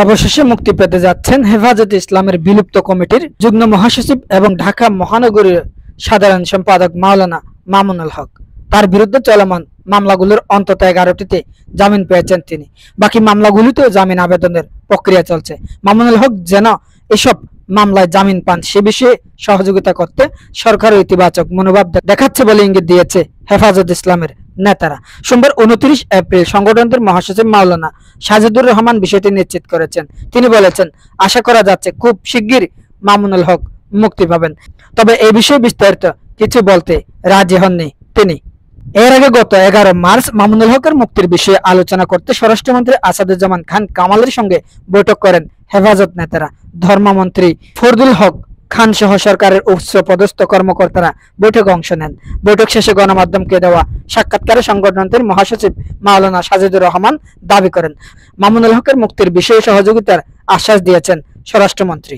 অবশেষে মুক্তি পেতে যাচ্ছেন হেফাজতে ইসলামের বিলুপ্ত কমিটির যুগ্ম মহাসচিব এবং ঢাকা মহানগরীর সাধারণ সম্পাদক মাওলানা মামুনুল হক। তার বিরুদ্ধে চলমান মামলাগুলোর অন্তত 11টিতে জামিন পেয়েছেন তিনি। বাকি মামলাগুলিতেও জামিন আবেদনের প্রক্রিয়া চলছে। মামুনুল হক যেন এসব মামলায় জামিন পান সে বিষয়ে সহযোগিতা করতে সরকারও ইতিবাচক মনোভাব দেখাচ্ছে বলে ইঙ্গিত দিয়েছে হেফাজত ইসলামের নেতারা। সোমবার 29 এপ্রিল সংগঠনটির মহাসচিব মাওলানা সাজিদুর রহমান বিষয়টি নিশ্চিত করেছেন। তিনি বলেছেন, আশা করা যাচ্ছে খুব শিগগিরই মামুনুল হক মুক্তি পাবেন। তবে এই বিষয়ে বিস্তারিত কিছু বলতে রাজি হননি তিনি। এর আগে গত 11 মার্চ মামুনুল হকের মুক্তির বিষয়ে আলোচনা করতে স্বরাষ্ট্রমন্ত্রী আসাদুজ্জামান খান কামালের সঙ্গে বৈঠক করেন হেফাজত নেতারা। ধর্মমন্ত্রী ফরদুল হক খান সহ সরকারের উচ্চ পদস্থ কর্মকর্তারা বৈঠকে অংশ নেন। বৈঠক শেষে গণমাধ্যমকে দেওয়া সাক্ষাৎকারে সংগঠনটির মহাসচিব মাওলানা সাজিদুর রহমান দাবি করেন, মামুনুল হকের মুক্তির বিষয়ে সহযোগিতার আশ্বাস দিয়েছেন স্বরাষ্ট্রমন্ত্রী।